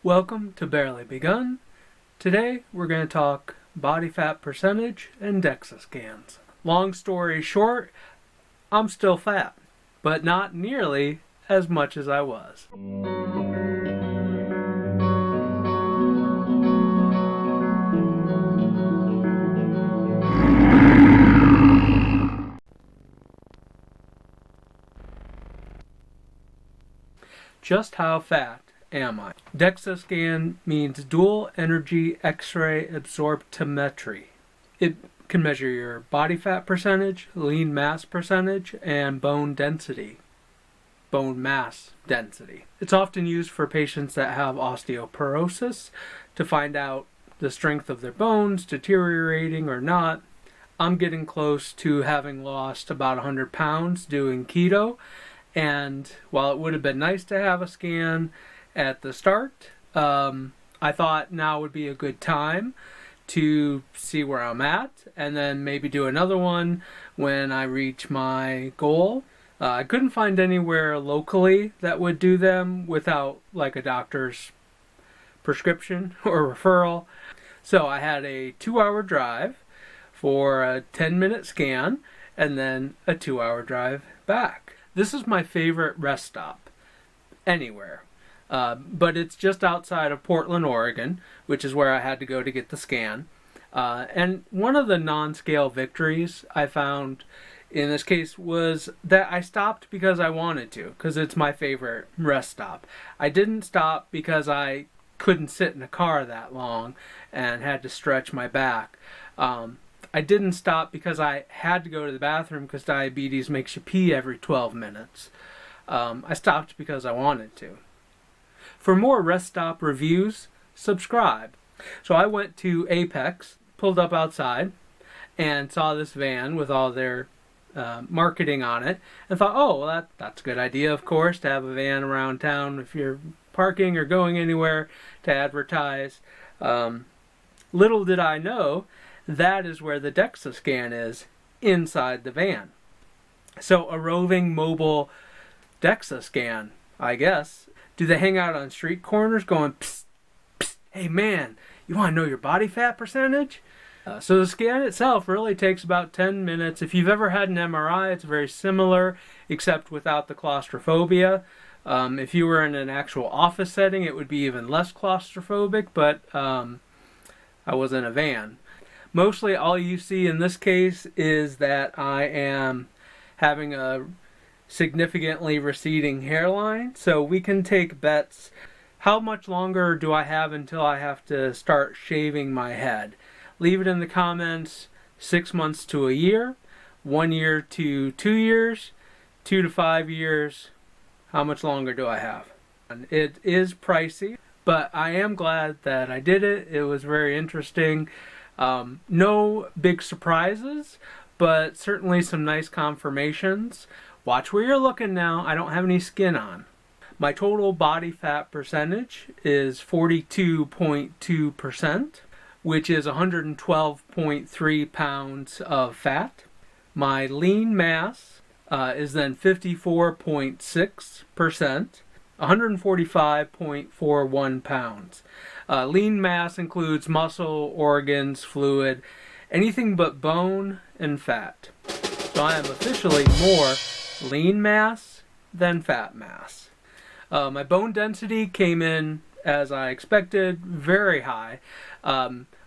Welcome to Barely Begun. Today we're going to talk body fat percentage and DEXA scans. Long story short, I'm still fat, but not nearly as much as I was. Just how fat am I? DEXA scan means dual energy X-ray absorptiometry. It can measure your body fat percentage, lean mass percentage, and bone mass density. It's often used for patients that have osteoporosis to find out the strength of their bones, deteriorating or not. I'm getting close to having lost about 100 pounds doing keto, and while it would have been nice to have a scan at the start, I thought now would be a good time to see where I'm at, and then maybe do another one when I reach my goal. I couldn't find anywhere locally that would do them without like a doctor's prescription or referral. So I had a 2-hour drive for a 10-minute scan and then a 2-hour drive back. This is my favorite rest stop anywhere. But it's just outside of Portland, Oregon, which is where I had to go to get the scan. And one of the non-scale victories I found in this case was that I stopped because I wanted to, because it's my favorite rest stop. I didn't stop because I couldn't sit in a car that long and had to stretch my back. I didn't stop because I had to go to the bathroom because diabetes makes you pee every 12 minutes. I stopped because I wanted to. For more rest stop reviews, subscribe. So I went to Apex, pulled up outside, and saw this van with all their marketing on it, and thought, oh, well, that's a good idea, of course, to have a van around town if you're parking or going anywhere to advertise. Little did I know, that is where the DEXA scan is, inside the van. So a roving mobile DEXA scan, I guess. Do they hang out on street corners going, psst, psst, hey man, you want to know your body fat percentage? So the scan itself really takes about 10 minutes. If you've ever had an MRI, it's very similar, except without the claustrophobia. If you were in an actual office setting, it would be even less claustrophobic, but I was in a van. Mostly all you see in this case is that I am having a significantly receding hairline, so we can take bets. How much longer do I have until I have to start shaving my head? Leave it in the comments. 6 months to a year, 1 year to 2 years, 2 to 5 years. How much longer do I have? And it is pricey, but I am glad that I did it. It was very interesting. No big surprises, but certainly some nice confirmations. Watch where you're looking now. I don't have any skin on. My total body fat percentage is 42.2%, which is 112.3 pounds of fat. My lean mass is then 54.6%, 145.41 pounds. Lean mass includes muscle, organs, fluid, anything but bone and fat. So I am officially more lean mass than fat mass. My bone density came in as I expected, very high.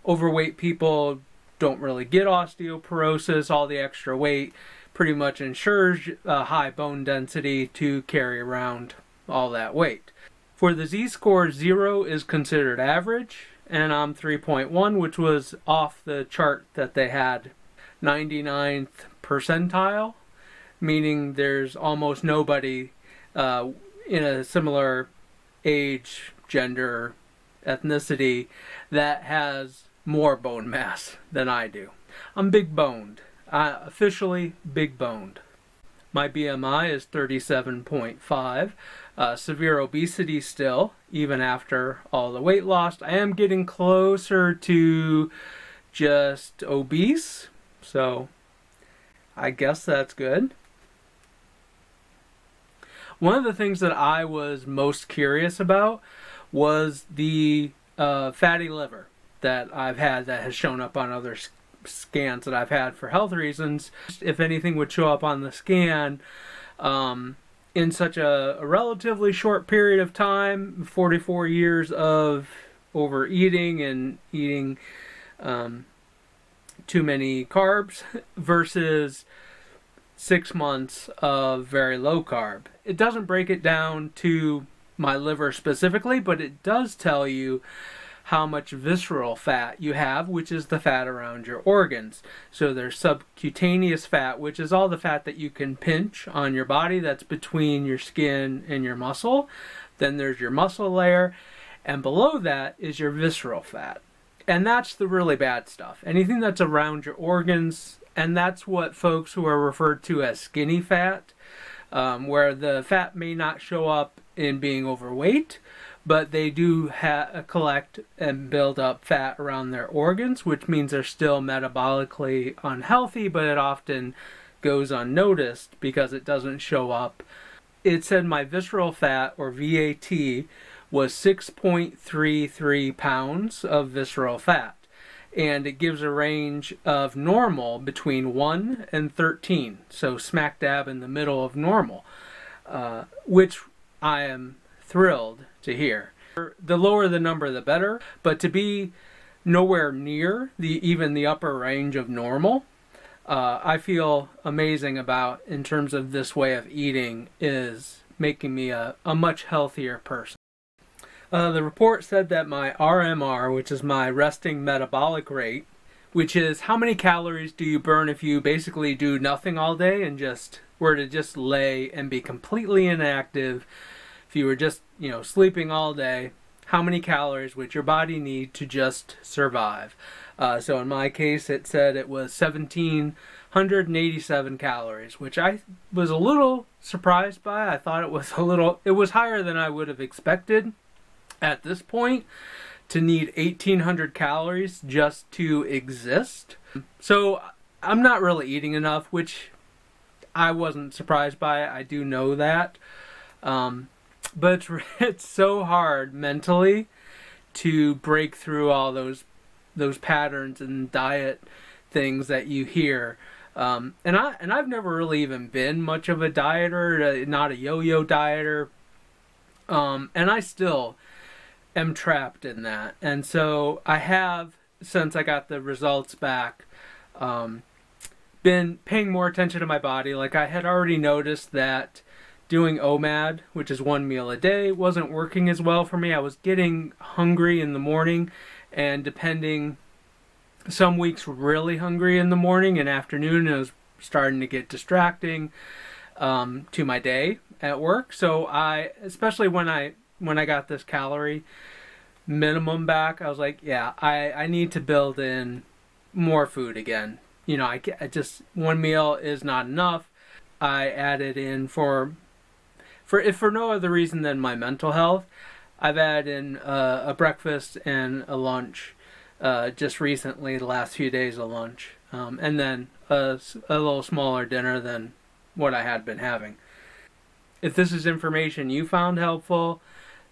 Overweight people don't really get osteoporosis. All the extra weight pretty much ensures high bone density to carry around all that weight. For the Z-score, 0 is considered average, and I'm 3.1, which was off the chart that they had. 99th percentile, meaning there's almost nobody in a similar age, gender, ethnicity that has more bone mass than I do. I'm big boned. Officially big boned. My BMI is 37.5. Severe obesity still, even after all the weight loss. I am getting closer to just obese, so I guess that's good. One of the things that I was most curious about was the fatty liver that I've had that has shown up on other scans that I've had for health reasons. If anything would show up on the scan in such a relatively short period of time, 44 years of overeating and eating too many carbs versus 6 months of very low carb. It doesn't break it down to my liver specifically, but it does tell you how much visceral fat you have, which is the fat around your organs. So there's subcutaneous fat, which is all the fat that you can pinch on your body that's between your skin and your muscle. Then there's your muscle layer, and below that is your visceral fat. And that's the really bad stuff. Anything that's around your organs, and that's what folks who are referred to as skinny fat, where the fat may not show up in being overweight, but they do collect and build up fat around their organs, which means they're still metabolically unhealthy, but it often goes unnoticed because it doesn't show up. It said my visceral fat, or VAT, was 6.33 pounds of visceral fat. And it gives a range of normal between 1 and 13, so smack dab in the middle of normal, which I am thrilled to hear. The lower the number, the better, but to be nowhere near even the upper range of normal, I feel amazing about in terms of this way of eating is making me a much healthier person. The report said that my RMR, which is my resting metabolic rate, which is how many calories do you burn if you basically do nothing all day and were to just lay and be completely inactive. If you were just, sleeping all day, how many calories would your body need to just survive? So in my case, it said it was 1,787 calories, which I was a little surprised by. I thought it was higher than I would have expected at this point to need 1,800 calories just to exist. So I'm not really eating enough, which I wasn't surprised by. I do know that. But it's so hard mentally to break through all those patterns and diet things that you hear. And I've never really even been much of a dieter, not a yo-yo dieter. And I still am trapped in that. And so I have, since I got the results back, been paying more attention to my body. Like I had already noticed that doing OMAD, which is 1 meal a day, wasn't working as well for me. I was getting hungry in the morning, and some weeks really hungry in the morning and afternoon. It was starting to get distracting to my day at work. So especially when I got this calorie minimum back, I was like, yeah, I need to build in more food again. I just 1 meal is not enough. I added in for no other reason than my mental health, I've added in a breakfast and a lunch just recently, the last few days of lunch, and then a little smaller dinner than what I had been having. If this is information you found helpful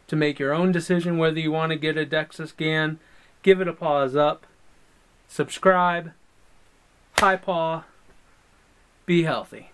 to make your own decision whether you want to get a DEXA scan, give it a pause up, subscribe, hi paw, be healthy.